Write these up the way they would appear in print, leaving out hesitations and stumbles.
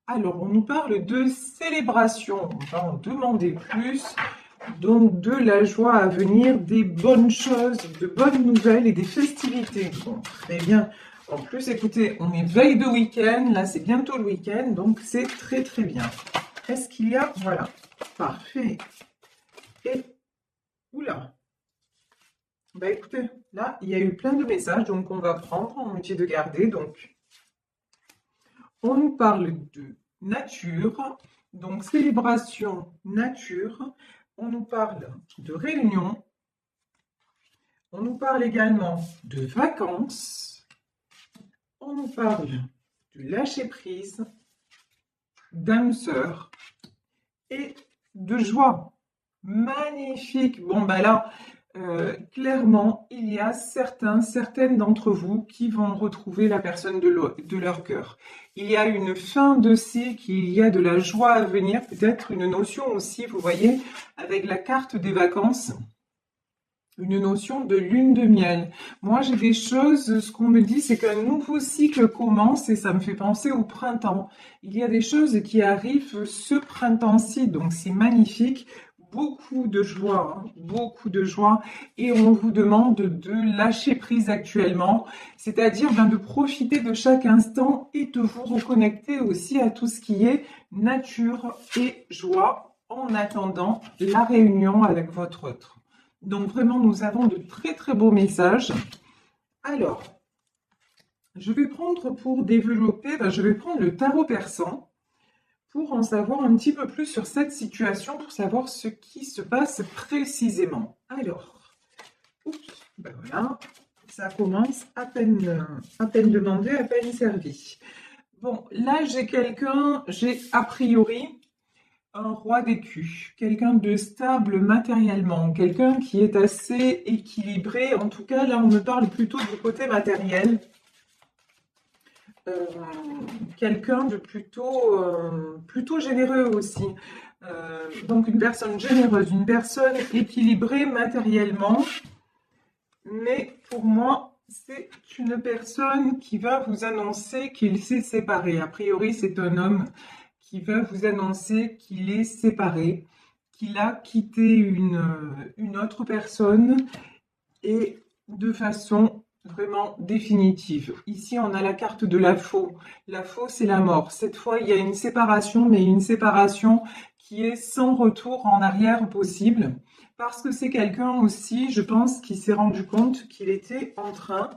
Alors, on nous parle de célébration. On va en demander plus. Donc, de la joie à venir, des bonnes choses, de bonnes nouvelles et des festivités. Bon, très bien. En plus, écoutez, on est veille de week-end. Là, c'est bientôt le week-end. Donc, c'est très, très bien. Est-ce qu'il y a... Voilà. Parfait. Et... Oula. Bah, écoutez, là, il y a eu plein de messages. Donc, on va prendre en métier de garder. Donc, on nous parle de nature, donc célébration nature. On nous parle de réunion. On nous parle également de vacances. On nous parle de lâcher prise, d'âme sœur et de joie. Magnifique. Bon, bah là, clairement, il y a certaines d'entre vous qui vont retrouver la personne de leur cœur. Il y a une fin de cycle, il y a de la joie à venir, peut-être une notion aussi, vous voyez, avec la carte des vacances, une notion de lune de miel. Moi, j'ai des choses, ce qu'on me dit, c'est qu'un nouveau cycle commence et ça me fait penser au printemps. Il y a des choses qui arrivent ce printemps-ci, donc c'est magnifique. Beaucoup de joie, hein, beaucoup de joie. Et on vous demande de lâcher prise actuellement, c'est-à-dire de profiter de chaque instant et de vous reconnecter aussi à tout ce qui est nature et joie en attendant la réunion avec votre autre. Donc vraiment, nous avons de très très beaux messages. Alors, je vais prendre pour développer, je vais prendre le tarot persan pour en savoir un petit peu plus sur cette situation, pour savoir ce qui se passe précisément. Alors, oups, ben voilà, ça commence à peine demandé, à peine servi. Bon, là j'ai a priori un roi d'écus, quelqu'un de stable matériellement, quelqu'un qui est assez équilibré. En tout cas, là, on me parle plutôt du côté matériel. Quelqu'un de plutôt généreux aussi. Donc, une personne généreuse, une personne équilibrée matériellement. Mais pour moi, c'est une personne qui va vous annoncer qu'il s'est séparé. A priori, c'est un homme qui va vous annoncer qu'il est séparé, qu'il a quitté une autre personne et de façon vraiment définitive. Ici, on a la carte de la faux. La faux, c'est la mort. Cette fois, il y a une séparation, mais une séparation qui est sans retour en arrière possible. Parce que c'est quelqu'un aussi, je pense, qui s'est rendu compte qu'il était en train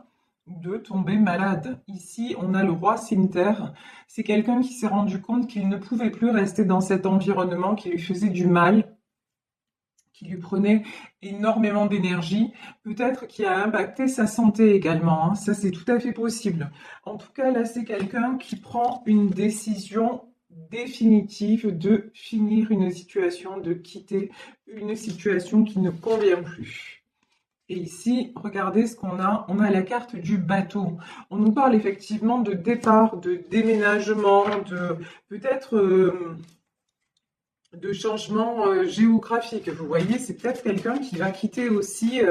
de tomber malade. Ici, on a le roi cimeterre. C'est quelqu'un qui s'est rendu compte qu'il ne pouvait plus rester dans cet environnement qui lui faisait du mal, qui lui prenait énormément d'énergie, peut-être qui a impacté sa santé également, hein. Ça, c'est tout à fait possible. En tout cas, là, c'est quelqu'un qui prend une décision définitive de finir une situation, de quitter une situation qui ne convient plus. Et ici, regardez ce qu'on a. On a la carte du bateau. On nous parle effectivement de départ, de déménagement, de peut-être de changement géographique. Vous voyez, c'est peut-être quelqu'un qui va quitter aussi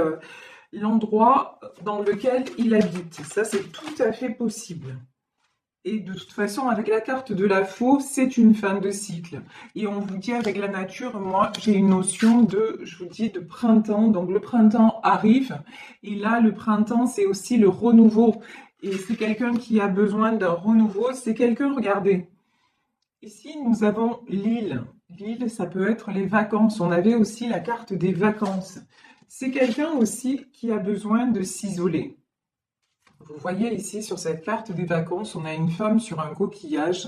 l'endroit dans lequel il habite. Ça, c'est tout à fait possible. Et de toute façon, avec la carte de la faux, c'est une fin de cycle. Et on vous dit avec la nature, moi, j'ai une notion de, je vous dis, de printemps. Donc le printemps arrive. Et là, le printemps, c'est aussi le renouveau. Et c'est quelqu'un qui a besoin d'un renouveau. C'est quelqu'un, regardez. Ici, nous avons l'île. L'île, ça peut être les vacances. On avait aussi la carte des vacances. C'est quelqu'un aussi qui a besoin de s'isoler. Vous voyez ici sur cette carte des vacances, on a une femme sur un coquillage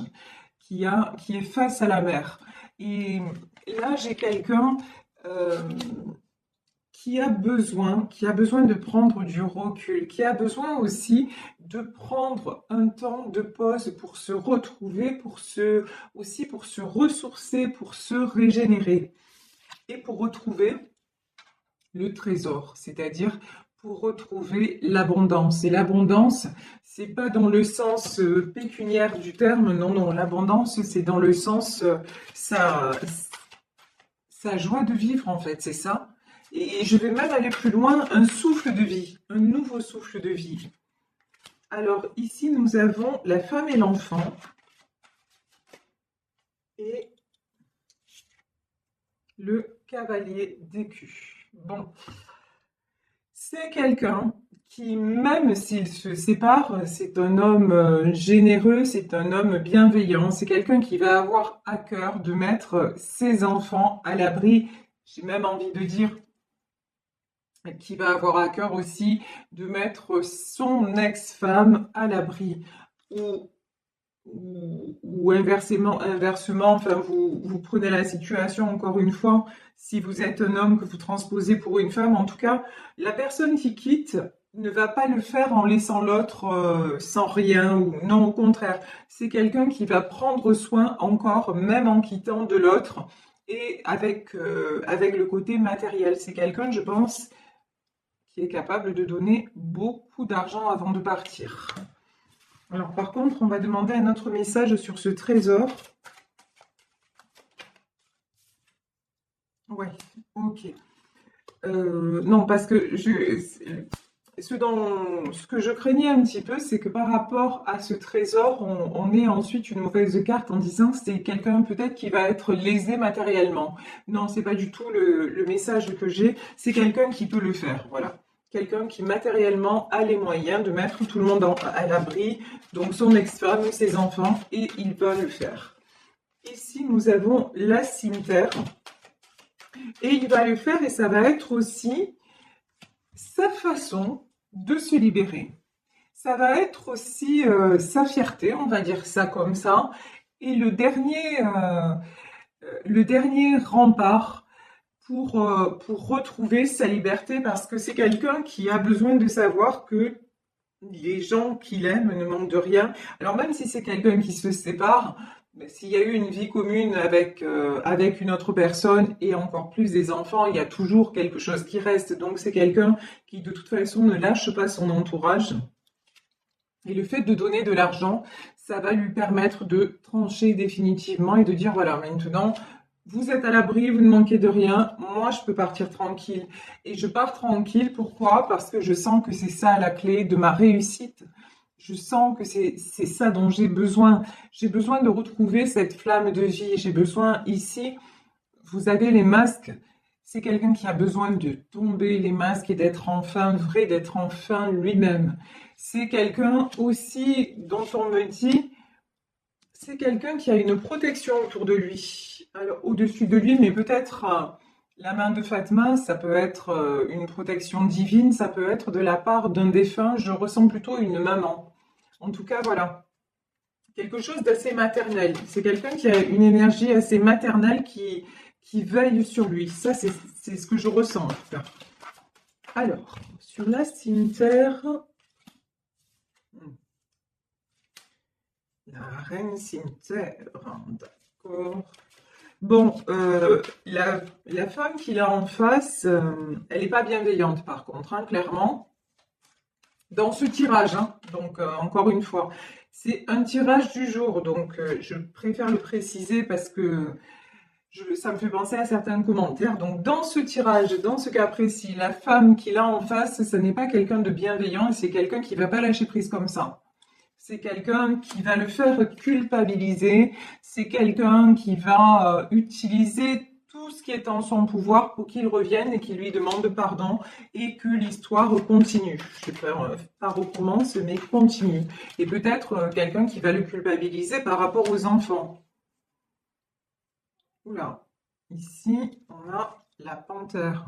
qui est face à la mer. Et là, j'ai quelqu'un qui a besoin de prendre du recul, qui a besoin aussi de prendre un temps de pause pour se retrouver, pour se ressourcer, pour se régénérer et pour retrouver le trésor, c'est-à-dire pour retrouver l'abondance. Et l'abondance, c'est pas dans le sens pécuniaire du terme, non, non, l'abondance, c'est dans le sens sa joie de vivre, en fait, c'est ça. Et je vais même aller plus loin, un souffle de vie, un nouveau souffle de vie. Alors ici, nous avons la femme et l'enfant. et le cavalier d'écus. Bon, c'est quelqu'un qui, même s'il se sépare, c'est un homme généreux, c'est un homme bienveillant, c'est quelqu'un qui va avoir à cœur de mettre ses enfants à l'abri. J'ai même envie de dire qui va avoir à cœur aussi de mettre son ex-femme à l'abri. Ou, ou inversement, enfin, vous prenez la situation encore une fois, si vous êtes un homme que vous transposez pour une femme, en tout cas, la personne qui quitte ne va pas le faire en laissant l'autre sans rien, ou non, au contraire, c'est quelqu'un qui va prendre soin encore, même en quittant de l'autre, et avec le côté matériel. C'est quelqu'un, je pense, qui est capable de donner beaucoup d'argent avant de partir. Alors par contre, on va demander un autre message sur ce trésor. Ouais, ok. Non, parce que ce que je craignais un petit peu, c'est que par rapport à ce trésor, on ait ensuite une mauvaise carte en disant que c'est quelqu'un peut-être qui va être lésé matériellement. Non, c'est pas du tout le message que j'ai. C'est quelqu'un qui peut le faire, voilà. Quelqu'un qui matériellement a les moyens de mettre tout le monde à l'abri, donc son ex-femme, ses enfants, et il va le faire. Ici, nous avons la cimetière, et il va le faire, et ça va être aussi sa façon de se libérer. Ça va être aussi sa fierté, on va dire ça comme ça, et le dernier rempart pour retrouver sa liberté, parce que c'est quelqu'un qui a besoin de savoir que les gens qu'il aime ne manquent de rien. Alors même si c'est quelqu'un qui se sépare, s'il y a eu une vie commune avec une autre personne et encore plus des enfants, il y a toujours quelque chose qui reste. Donc c'est quelqu'un qui de toute façon ne lâche pas son entourage. Et le fait de donner de l'argent, ça va lui permettre de trancher définitivement et de dire, voilà, maintenant, vous êtes à l'abri, vous ne manquez de rien, moi je peux partir tranquille. Et je pars tranquille, pourquoi? Parce que je sens que c'est ça la clé de ma réussite. Je sens que c'est ça dont j'ai besoin. J'ai besoin de retrouver cette flamme de vie. J'ai besoin ici, vous avez les masques. C'est quelqu'un qui a besoin de tomber les masques et d'être enfin vrai, d'être enfin lui-même. C'est quelqu'un aussi dont on me dit, c'est quelqu'un qui a une protection autour de lui. Alors, au-dessus de lui, mais peut-être la main de Fatma, ça peut être une protection divine, ça peut être de la part d'un défunt. Je ressens plutôt une maman. En tout cas, voilà. Quelque chose d'assez maternel. C'est quelqu'un qui a une énergie assez maternelle qui veille sur lui. Ça, c'est ce que je ressens. En tout cas. Alors, sur la cimetière, la reine cimetière, d'accord. Bon, la femme qu'il a en face, elle n'est pas bienveillante par contre, hein, clairement. Dans ce tirage, hein, donc encore une fois, c'est un tirage du jour, donc je préfère le préciser parce que ça me fait penser à certains commentaires. Donc dans ce tirage, dans ce cas précis, la femme qu'il a en face, ce n'est pas quelqu'un de bienveillant, c'est quelqu'un qui ne va pas lâcher prise comme ça. C'est quelqu'un qui va le faire culpabiliser, c'est quelqu'un qui va utiliser tout ce qui est en son pouvoir pour qu'il revienne et qu'il lui demande pardon et que l'histoire continue. Je vais pas recommence, mais continue. Et peut-être quelqu'un qui va le culpabiliser par rapport aux enfants. Oula, ici on a la panthère.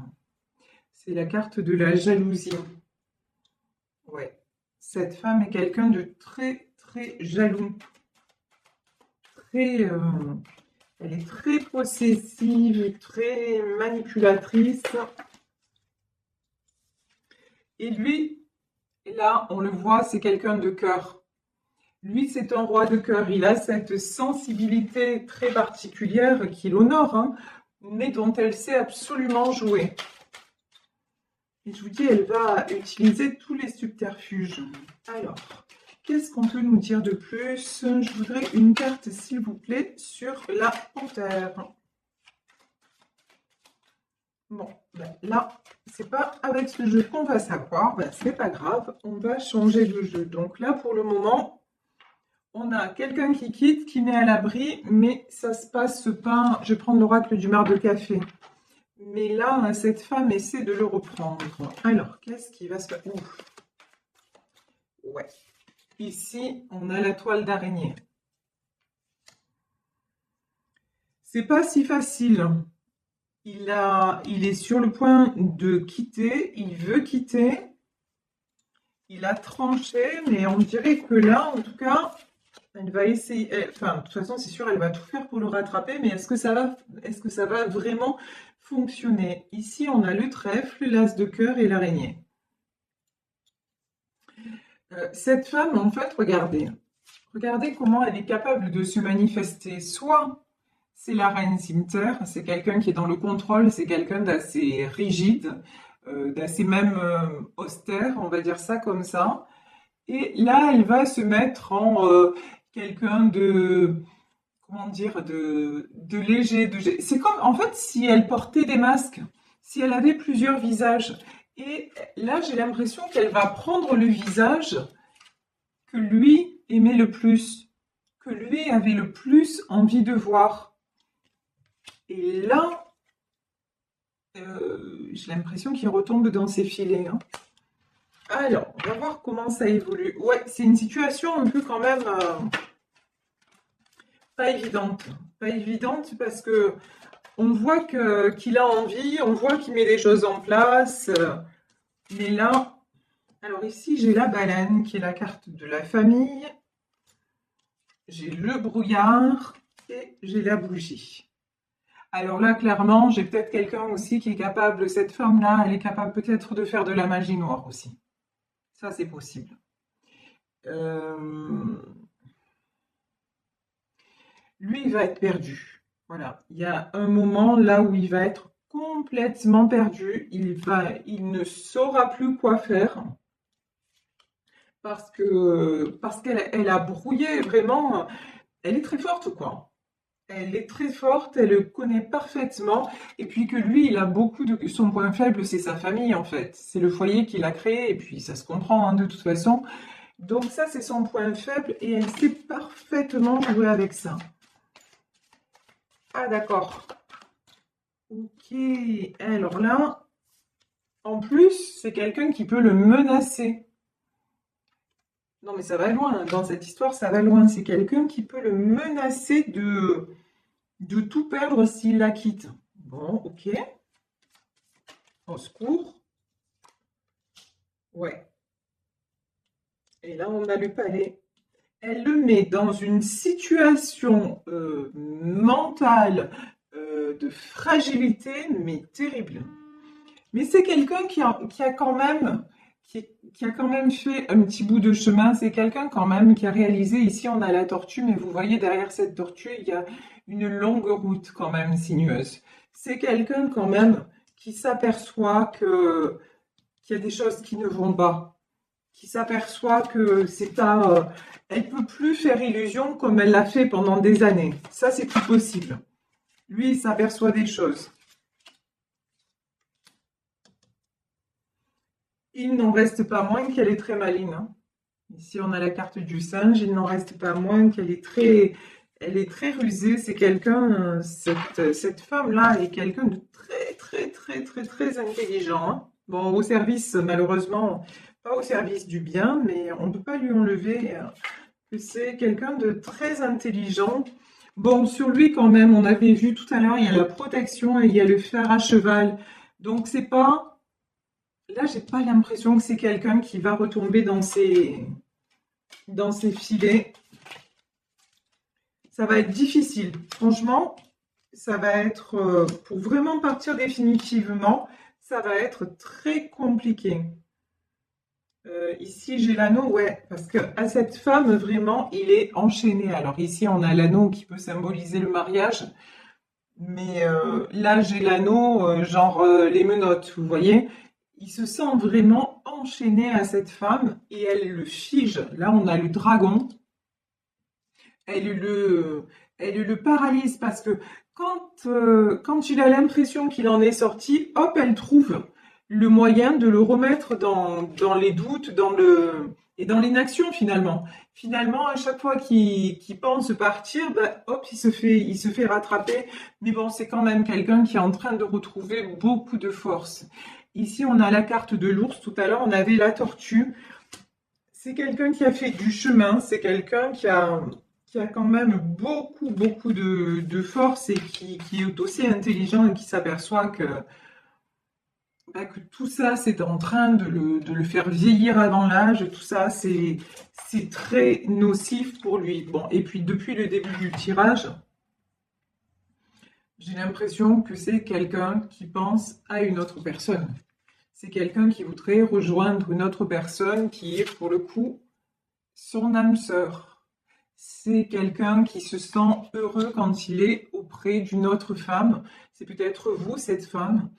C'est la carte de la jalousie. Ouais. Cette femme est quelqu'un de très, très jaloux. Très, elle est très possessive, très manipulatrice. Et lui, là, on le voit, c'est quelqu'un de cœur. Lui, c'est un roi de cœur. Il a cette sensibilité très particulière qui l'honore, hein, mais dont elle sait absolument jouer. Et je vous dis, elle va utiliser tous les subterfuges. Alors, qu'est-ce qu'on peut nous dire de plus? Je voudrais une carte, s'il vous plaît, sur la panthère. Bon, ben là, c'est pas avec ce jeu qu'on va savoir. Ben, c'est pas grave, on va changer de jeu. Donc là, pour le moment, On a quelqu'un qui quitte, qui met à l'abri, mais ça se passe pas. Je vais prendre l'oracle du mar de café. Mais là, cette femme essaie de le reprendre. Alors, qu'est-ce qui va se passer? Ouf. Ouais. Ici, on a la toile d'araignée. C'est pas si facile. Il est sur le point de quitter. Il veut quitter. Il a tranché, mais on dirait que là, en tout cas, elle va essayer. Enfin, de toute façon, c'est sûr, elle va tout faire pour le rattraper. Mais est-ce que ça va vraiment fonctionner? Ici, on a le trèfle, l'as de cœur et l'araignée. Cette femme, en fait, regardez comment elle est capable de se manifester. Soit c'est la reine Zimter, c'est quelqu'un qui est dans le contrôle, c'est quelqu'un d'assez rigide, d'assez même austère, on va dire ça comme ça. Et là, elle va se mettre en quelqu'un de, comment dire, de léger. C'est comme, en fait, si elle portait des masques, si elle avait plusieurs visages. Et là, j'ai l'impression qu'elle va prendre le visage que lui aimait le plus, que lui avait le plus envie de voir. Et là, j'ai l'impression qu'il retombe dans ses filets. Hein. Alors, on va voir comment ça évolue. Ouais, c'est une situation un peu quand même pas évidente. Pas évidente parce que on voit qu'il a envie, on voit qu'il met des choses en place. Mais là, alors ici, j'ai la baleine qui est la carte de la famille. J'ai le brouillard et j'ai la bougie. Alors là, clairement, j'ai peut-être quelqu'un aussi qui est capable, cette femme-là, elle est capable peut-être de faire de la magie noire aussi. Ça, c'est possible. Lui, il va être perdu. Voilà. Il y a un moment là où il va être complètement perdu. Il ne saura plus quoi faire. Parce qu'elle a brouillé vraiment. Elle est très forte, quoi. Elle est très forte, elle le connaît parfaitement. Et puis que lui, il a beaucoup de... Son point faible, c'est sa famille, en fait. C'est le foyer qu'il a créé, et puis ça se comprend, hein, de toute façon. Donc ça, c'est son point faible, et elle sait parfaitement jouer avec ça. Ah, d'accord. Ok. Alors là, en plus, c'est quelqu'un qui peut le menacer. Non, mais ça va loin. Dans cette histoire, ça va loin. C'est quelqu'un qui peut le menacer de tout perdre s'il la quitte. Bon, ok. Au secours. Ouais. Et là, on a le palais. Elle le met dans une situation mentale de fragilité, mais terrible. Mais c'est quelqu'un qui a quand même, qui a quand même fait un petit bout de chemin. C'est quelqu'un quand même qui a réalisé, ici on a la tortue, mais vous voyez derrière cette tortue, il y a une longue route quand même sinueuse. C'est quelqu'un quand même qui s'aperçoit qu'il y a des choses qui ne vont pas, qui s'aperçoit que c'est pas, elle peut plus faire illusion comme elle l'a fait pendant des années. Ça, c'est plus possible. Lui, il s'aperçoit des choses. Il n'en reste pas moins qu'elle est très maligne. Hein. Ici, on a la carte du singe. Il n'en reste pas moins qu'elle est elle est très rusée. C'est quelqu'un, cette femme-là est quelqu'un de très intelligent. Hein. Bon, au service, malheureusement, pas au service du bien, mais on ne peut pas lui enlever que c'est quelqu'un de très intelligent. Bon, sur lui, quand même, on avait vu tout à l'heure, il y a la protection et il y a le fer à cheval. Donc, c'est pas... Là, j'ai pas l'impression que c'est quelqu'un qui va retomber dans ses filets. Ça va être difficile. Franchement, ça va être, pour vraiment partir définitivement, ça va être très compliqué. Ici, j'ai l'anneau, ouais, parce que à cette femme, vraiment, il est enchaîné. Alors ici, on a l'anneau qui peut symboliser le mariage, mais là, j'ai l'anneau, genre les menottes, vous voyez. Il se sent vraiment enchaîné à cette femme et elle le fige. Là, on a le dragon. Elle le paralyse parce que quand il a l'impression qu'il en est sorti, hop, elle trouve le moyen de le remettre dans les doutes, est dans l'inaction finalement. Finalement, à chaque fois qu'il pense partir, bah, hop, il se fait rattraper. Mais bon, c'est quand même quelqu'un qui est en train de retrouver beaucoup de force. Ici, on a la carte de l'ours. Tout à l'heure, on avait la tortue. C'est quelqu'un qui a fait du chemin. C'est quelqu'un qui a quand même beaucoup de force et qui est aussi intelligent et qui s'aperçoit que tout ça, c'est en train de le faire vieillir avant l'âge. Tout ça, c'est très nocif pour lui. Bon, et puis depuis le début du tirage, j'ai l'impression que c'est quelqu'un qui pense à une autre personne. C'est quelqu'un qui voudrait rejoindre une autre personne qui est, pour le coup, son âme sœur. C'est quelqu'un qui se sent heureux quand il est auprès d'une autre femme. C'est peut-être vous, cette femme.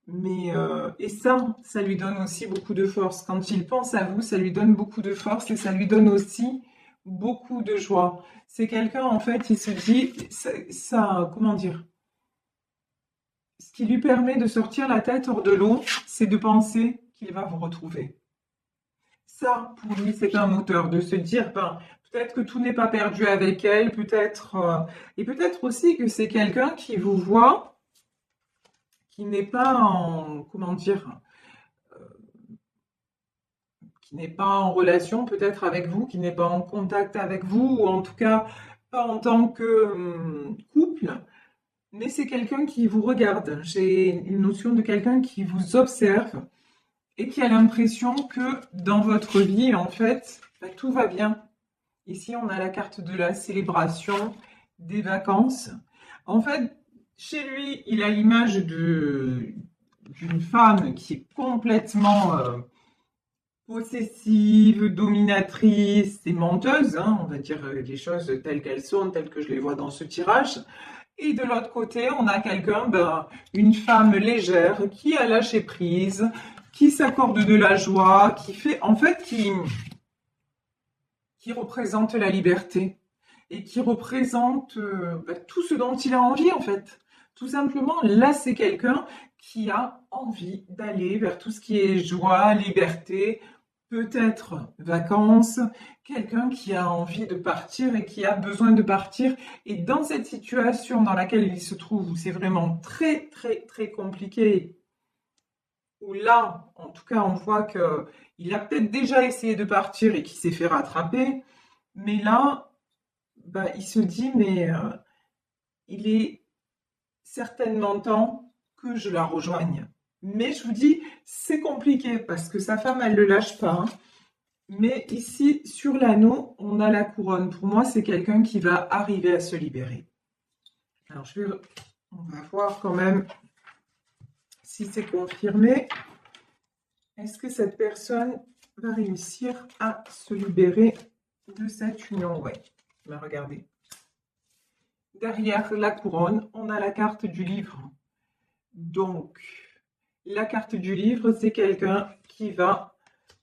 Mais et ça lui donne aussi beaucoup de force. Quand il pense à vous, ça lui donne beaucoup de force et ça lui donne aussi beaucoup de joie. C'est quelqu'un, en fait, il se dit, comment dire, ce qui lui permet de sortir la tête hors de l'eau, c'est de penser qu'il va vous retrouver. Ça, pour lui, c'est un moteur de se dire, ben, peut-être que tout n'est pas perdu avec elle, et peut-être aussi que c'est quelqu'un qui vous voit, qui n'est pas en, comment dire, qui n'est pas en relation peut-être avec vous, qui n'est pas en contact avec vous, ou en tout cas pas en tant que couple, mais c'est quelqu'un qui vous regarde. J'ai une notion de quelqu'un qui vous observe et qui a l'impression que dans votre vie, en fait, bah, tout va bien. Ici, on a la carte de la célébration, des vacances. En fait, chez lui, il a l'image d'une femme qui est complètement possessive, dominatrice et menteuse, hein, on va dire les choses telles qu'elles sont, telles que je les vois dans ce tirage. Et de l'autre côté, on a quelqu'un, ben, une femme légère qui a lâché prise, qui s'accorde de la joie, qui fait, en fait, qui représente la liberté et qui représente ben, tout ce dont il a envie, en fait. Tout simplement, là, c'est quelqu'un qui a envie d'aller vers tout ce qui est joie, liberté, peut-être vacances, quelqu'un qui a envie de partir et qui a besoin de partir. Et dans cette situation dans laquelle il se trouve, où c'est vraiment très compliqué, où là, en tout cas, on voit qu'il a peut-être déjà essayé de partir et qu'il s'est fait rattraper, mais là, bah, il se dit, mais il est certainement temps que je la rejoigne. Mais je vous dis, c'est compliqué parce que sa femme, elle ne le lâche pas, hein. Mais ici, sur l'anneau, on a la couronne. Pour moi, c'est quelqu'un qui va arriver à se libérer. Alors, on va voir quand même si c'est confirmé. Est-ce que cette personne va réussir à se libérer de cette union? Ouais, bah, regardez. Derrière la couronne, on a la carte du livre. Donc, la carte du livre, c'est quelqu'un qui va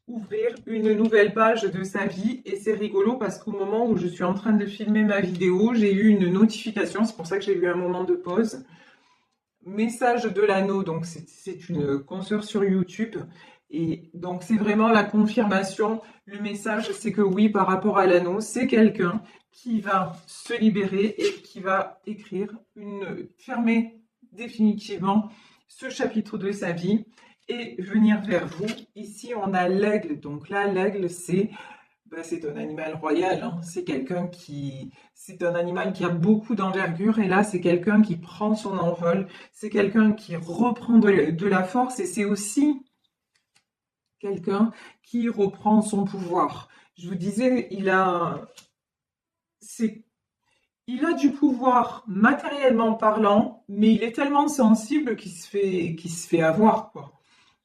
ouvrir une nouvelle page de sa vie et c'est rigolo parce qu'au moment où je suis en train de filmer ma vidéo, j'ai eu une notification, c'est pour ça que j'ai eu un moment de pause. Message de l'anneau, donc c'est une consoeur sur YouTube et donc c'est vraiment la confirmation. Le message, c'est que oui, par rapport à l'anneau, c'est quelqu'un qui va se libérer et qui va fermer définitivement ce chapitre de sa vie et venir vers vous. Ici, on a l'aigle. Donc là, l'aigle, c'est un animal royal. Hein. C'est un animal qui a beaucoup d'envergure. Et là, c'est quelqu'un qui prend son envol. C'est quelqu'un qui reprend de la force. Et c'est aussi quelqu'un qui reprend son pouvoir. Je vous disais, il a du pouvoir matériellement parlant, mais il est tellement sensible qu'il se fait avoir, quoi.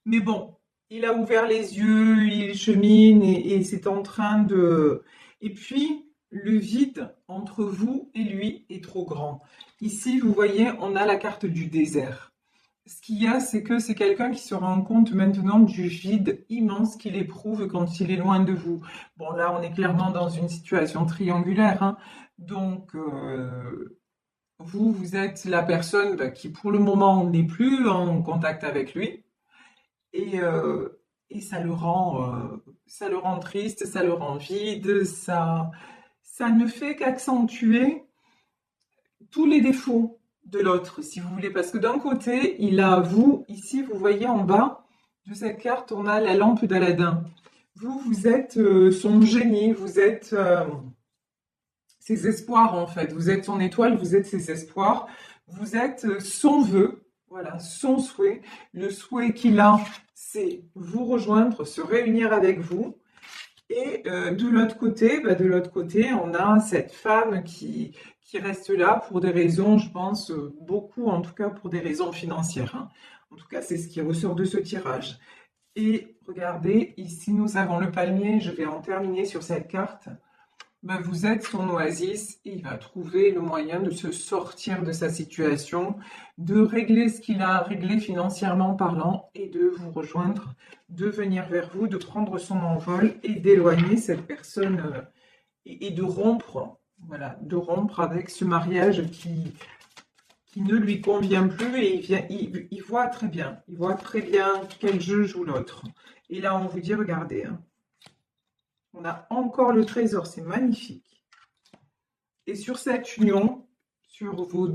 Mais bon, il a ouvert les yeux, il chemine et c'est en train de... Et puis, le vide entre vous et lui est trop grand. Ici, vous voyez, on a la carte du désert. Ce qu'il y a, c'est que c'est quelqu'un qui se rend compte maintenant du vide immense qu'il éprouve quand il est loin de vous. Bon, là, on est clairement dans une situation triangulaire, hein. Donc, vous êtes la personne qui, pour le moment, n'est plus en contact avec lui. Et et ça le rend triste, ça le rend vide, ça ne fait qu'accentuer tous les défauts de l'autre, si vous voulez. Parce que d'un côté, il a vous, ici, vous voyez en bas de cette carte, on a la lampe d'Aladin. Vous, vous êtes son génie, vous êtes ses espoirs en fait. Vous êtes son étoile, vous êtes ses espoirs, vous êtes son vœu, voilà, son souhait. Le souhait qu'il a, c'est vous rejoindre, se réunir avec vous. Et de l'autre côté, on a cette femme qui reste là pour des raisons, je pense, beaucoup, en tout cas pour des raisons financières, hein. En tout cas, c'est ce qui ressort de ce tirage. Et regardez, ici nous avons le palmier, je vais en terminer sur cette carte. Ben, vous êtes son oasis et il va trouver le moyen de se sortir de sa situation, de régler ce qu'il a à régler financièrement parlant et de vous rejoindre, de venir vers vous, de prendre son envol et d'éloigner cette personne et de rompre, voilà, de rompre avec ce mariage qui ne lui convient plus et il voit très bien, quel jeu joue l'autre. Et là, on vous dit, regardez, hein, on a encore le trésor, c'est magnifique. Et sur cette union, sur vos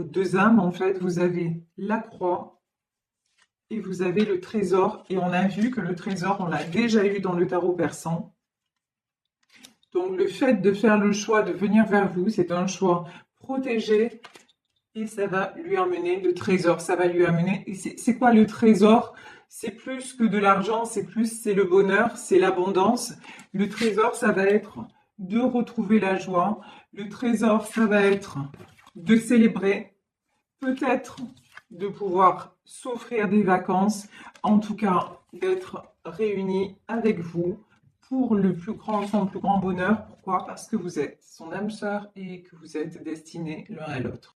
deux âmes, en fait, vous avez la croix et vous avez le trésor. Et on a vu que le trésor, on l'a déjà eu dans le tarot persan. Donc le fait de faire le choix de venir vers vous, c'est un choix protégé et ça va lui amener le trésor. Ça va lui amener. C'est quoi le trésor? C'est plus que de l'argent, c'est le bonheur, c'est l'abondance. Le trésor, ça va être de retrouver la joie. Le trésor, ça va être de célébrer, peut-être de pouvoir s'offrir des vacances, en tout cas d'être réunis avec vous pour son plus grand bonheur. Pourquoi? Parce que vous êtes son âme sœur et que vous êtes destinés l'un à l'autre.